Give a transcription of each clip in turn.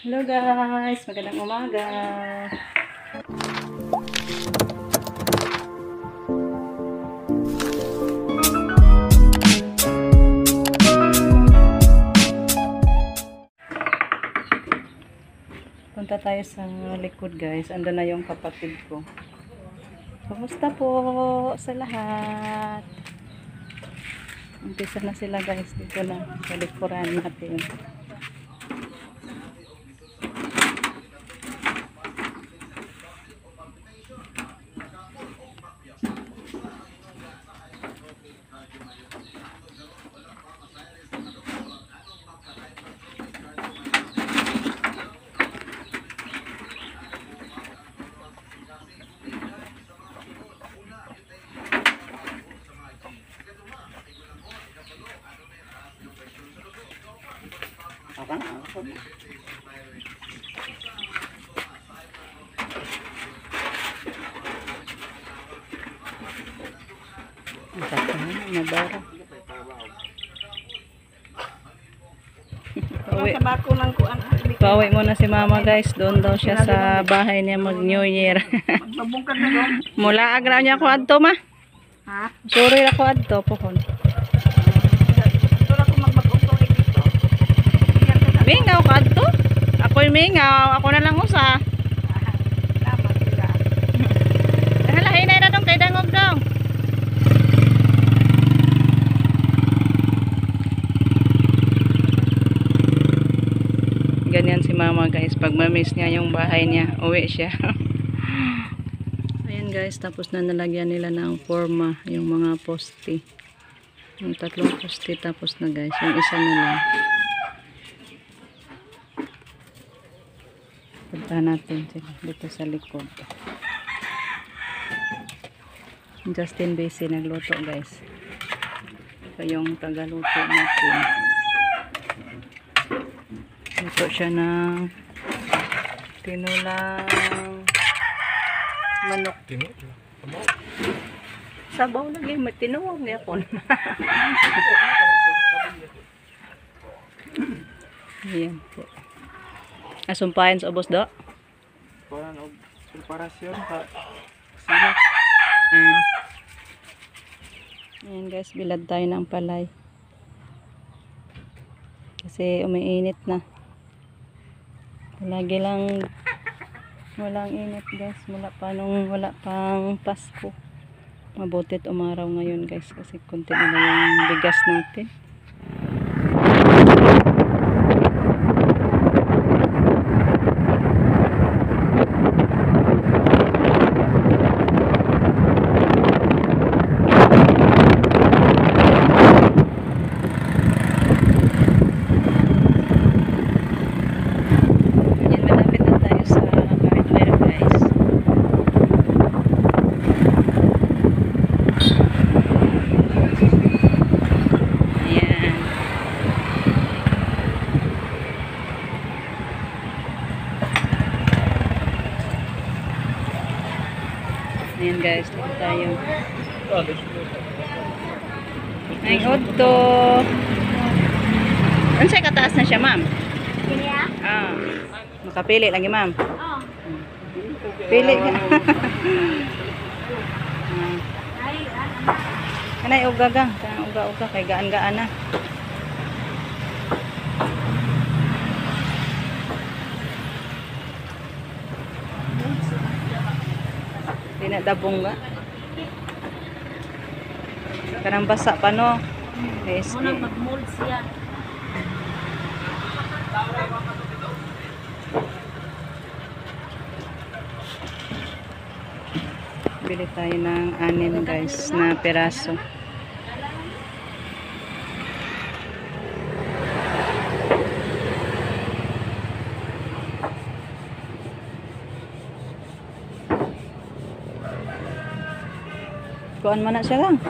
Hello guys, magandang umaga. Punta tayo sa likod guys. Ando na yung kapatid ko. Kumusta po sa lahat? Umpisa na sila guys. Dito na sa likuran natin. Pauwi muna si mama guys. Doon daw siya sa bahay niya mag New Year. Mula agra niya ako adto ma. Ha? Sorry ako adto pohon. Mingaw ka adto? Ako yung mingaw. Ako na lang usa. Halahin na dong kay dangog dong. Ganyan si mama guys, pag mamiss niya yung bahay niya, uwi siya. Ayan guys, tapos na nalagyan nila ng forma yung mga poste. Yung 3 poste tapos na guys, yung isa na lang. Punta natin sila dito sa likod. Justin Basi nagluto guys. Ito yung tagaluto natin. Luto siya ng tinulang manok. Sabaw lagi, may tinuwag niya po. Ayan po. Asumpayan sa ubos do? Parang preparasyon sa sino. Ayan guys, bilad tayo ng palay. Kasi umiinit na. Lagi lang walang init guys, wala pang Pasko. Mabutit umaraw ngayon guys kasi konti na lang yung bigas natin. Ayan guys, dito tayo. Ay, otto. Ano sa'yo kataas na siya, ma'am? Pili ya? Ah. Makapili lagi, ma'am. Oo. Pili ka. Ay, Kanay, ugagang. Uga-uga, kay gaan-gaan na. Pinadabong nga. Karang basa pa no. Yes. unang mag-mold siya. Bili tayo ng 6 guys na peraso. Kuan man na siya lang.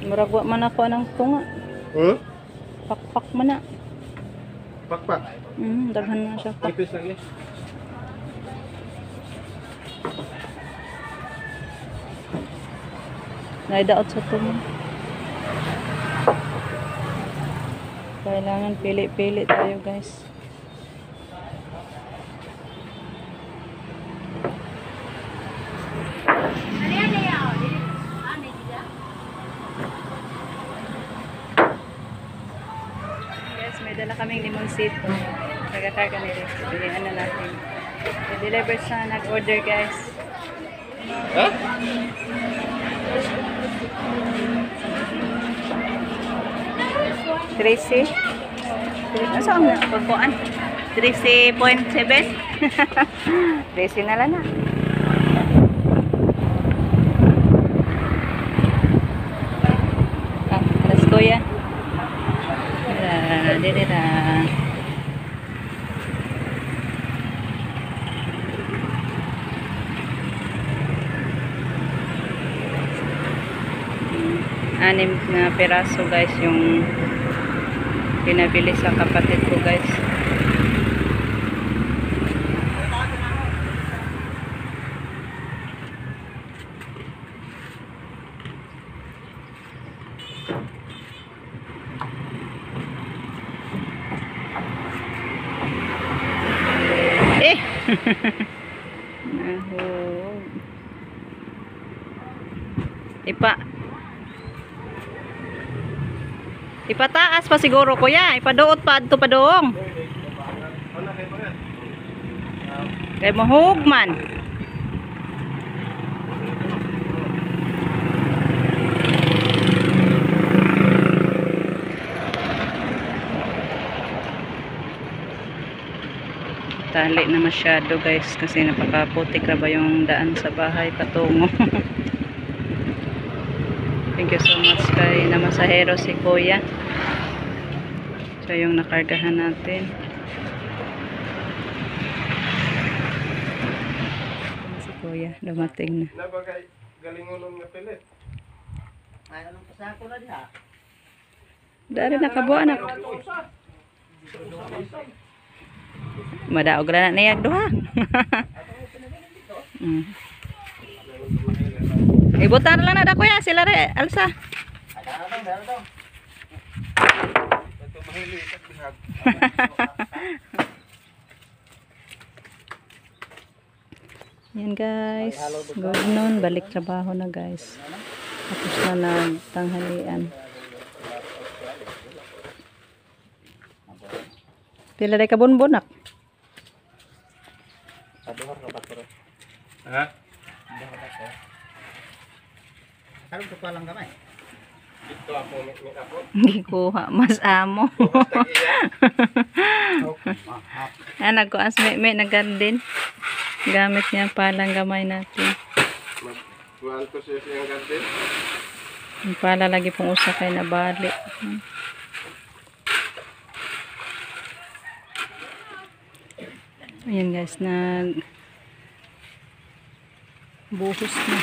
Murag man ako ng tunga. Huh? Pakpak man na. Pakpak. Daghan na siya pak. Ipis lagi. Naidaot sa tunga. Kailangan pili-pili tayo guys. Guys, may dala kaming limonsito. Nagakarga nila. Pilihan na natin. I-deliver sa nag-order guys. Ha? Tracy. Saan na? Pagkuan? 13.7. 13 na lang na. Alas kuya. Dira. Anim na piraso guys yung pinabili sa kapatid ko guys. Nahulog. Ipataas pa siguro kuya. Ipaduot pa adto pa doong. Kay mahugman. Tali na masyado guys kasi napakaputik na ba yung daan sa bahay patungo. Thank you so much kay namasahero si kuya. So yung nakargahan natin. Si kuya dumating na. Nabagay, galingon nga pilit. Ay, anong pasako na diha? Dari nakabuan na. Madaog na niyag duha. Ibutan lang na da kuya sila re alsa. Ito mahili sa bihag. Yan guys. Good noon, balik trabaho na guys. Tapos na nagtanghalian. Pila day ka bunbunak. Ha? Karon ko pa lang gamay. Dito ako mit ako. Gikuha mas amo. Anak ko as me naggarden. Gamit niya palang gamay natin. Kuan ko siya siyang garden. Yung pala lagi pong usa kay nabali. Ayan guys, buhos na.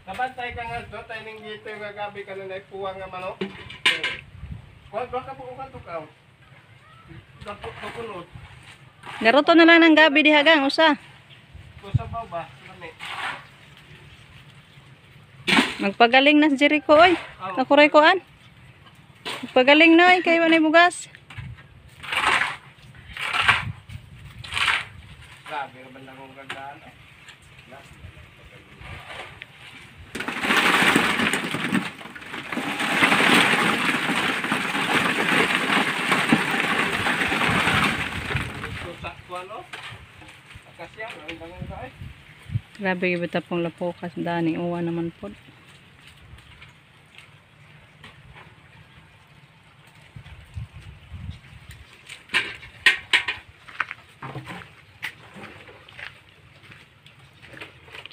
Nabantay ka nga do tay ning dito nga gabi ka na puwa nga manok. Kuan ba ka buukan to ka? Dapat pakunod. Garoto na lang ng gabi dihagang usa. Ko sa ba? Lami. Magpagaling na si Jericho oy. Nakuray ko an. Magpagaling na oy kay wanay bugas. Grabe ra banda kong gandaan. Kuano? Akasya, ang bangon ka ay. Grabe gibita pong lapokas dani uwa naman pod.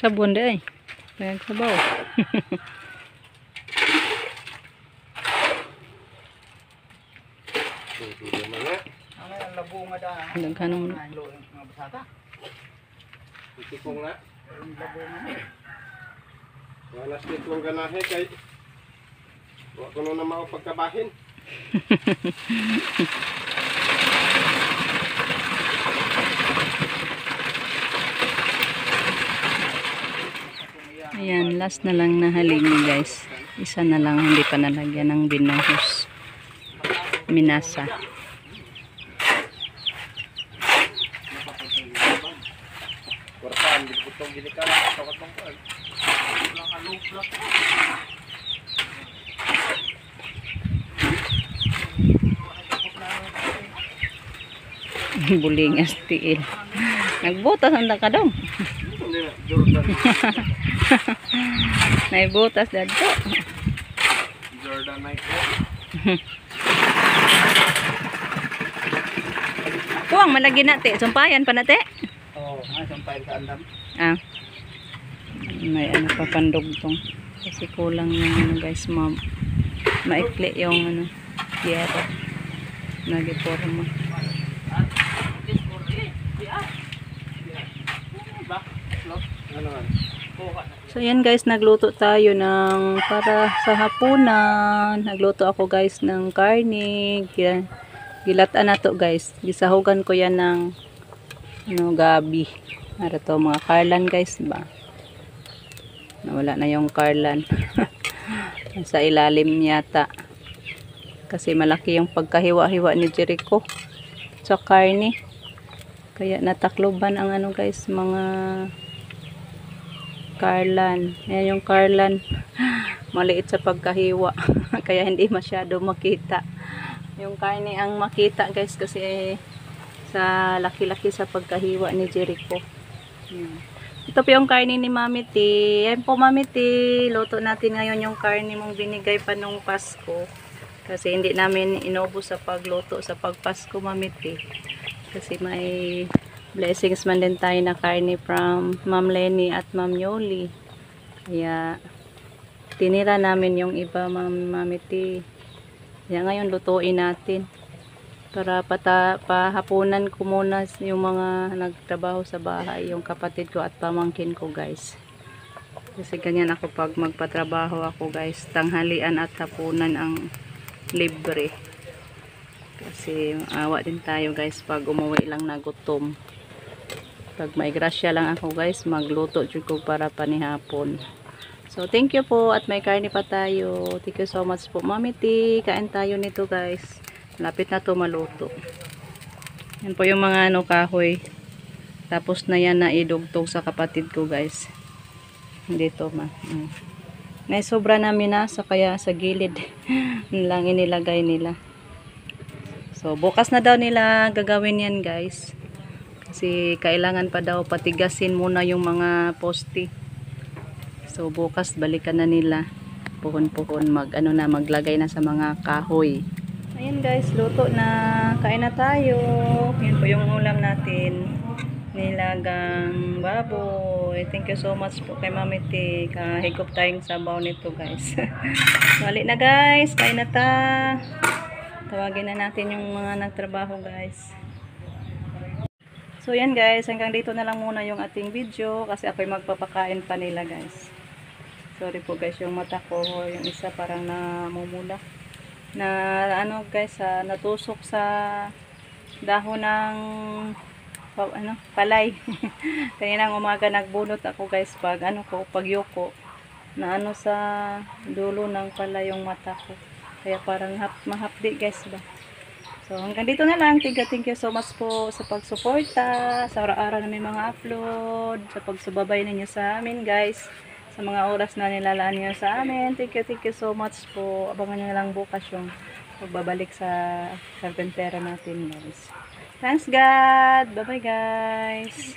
Sabon de ay. Kaya sabaw. Ano ang labo nga da? Daghan mo. Ang lo nga basata. Itikong na. Ang labo nga. Wala stiklong ganahe kay wa ko na mao pagkabahin. Ayan, last na lang na haligi guys. Isa na lang hindi pa nalagyan ng binuhos. Minasa. Kwartaan, di ko itong ginikala. Tawag mong kuwan. Bulingas tiil. Nagbutas ang ka daw. Hindi na, Jordan. Naibutas dadto. Jordan Nike. Kuwang malagi na te. Sumpayan pa na te. Oo, sampay sa andam. Ah. May ano pa pandugtong. Kasi kulang yung ano guys, maikli yung ano, yero. Nagiporma. Ano man? So yan guys, nagluto tayo ng para sa hapunan. Nagluto ako guys ng karne. Gilatan na to guys. Gisahugan ko yan ng ano, gabi. Para to mga karlan guys ba. Nawala na yung karlan. Sa ilalim yata. Kasi malaki yung pagkahiwa-hiwa ni Jericho sa karne. Kaya natakloban ang ano guys, mga karlan. Ayan yung karlan. Maliit sa pagkahiwa. Kaya hindi masyado makita. Yung karne ang makita guys kasi sa laki-laki sa pagkahiwa ni Jericho. Ito po yung karne ni Mami T. Ayan po Mami T. Luto natin ngayon yung karne mong binigay pa nung Pasko. Kasi hindi namin inubos sa pagluto sa pagpasko Mami T. Kasi may blessings man din tayo na karne from Ma'am Lenny at Ma'am Yoli. Kaya tinira namin yung iba Mami T. Kaya ngayon lutuin natin. Para pahapunan ko muna yung mga nagtrabaho sa bahay. Yung kapatid ko at pamangkin ko guys. Kasi ganyan ako pag magpatrabaho ako guys. Tanghalian at hapunan ang libre. Kasi awa din tayo guys pag umuwi lang na gutom. Pag may grasya lang ako guys, magluto dyan ko para panihapon. So thank you po at may karne pa tayo. Thank you so much po Mami T. Kain tayo nito guys. Lapit na to maluto. Yan po yung mga ano kahoy. Tapos na yan na idugtog sa kapatid ko guys. Hindi to ma. May sobra namin nasa kaya sa gilid lang inilagay nila. So bukas na daw nila gagawin yan guys. Kasi kailangan pa daw patigasin muna yung mga poste. So bukas balikan na nila. Puhon-puhon maglagay na sa mga kahoy. Ayan guys, luto na. Kain na tayo. Yan po yung ulam natin. Nilagang baboy. Thank you so much po kay Mami T. Kahigop tayong sabaw nito guys. Balik na guys. Kain na ta. Tawagin na natin yung mga nagtrabaho guys. So yan guys, hanggang dito na lang muna yung ating video. Kasi ako'y magpapakain pa nila guys. Sorry po guys, yung mata ko, yung isa parang namumula. Na ano guys, natusok sa dahon ng palay. Kaninang umaga nagbunot ako guys pag yuko na sa dulo ng palay yung mata ko. Kaya parang mahapdi guys ba. So hanggang dito na lang. Thank you so much po sa pagsuporta sa araw-araw na may mga upload, sa pagsubabay ninyo sa amin guys. Sa mga oras na nilalaan niyo sa amin. Thank you so much po. Abangan nyo na lang bukas yung pagbabalik sa karpentera natin guys. Thanks God. Bye bye guys.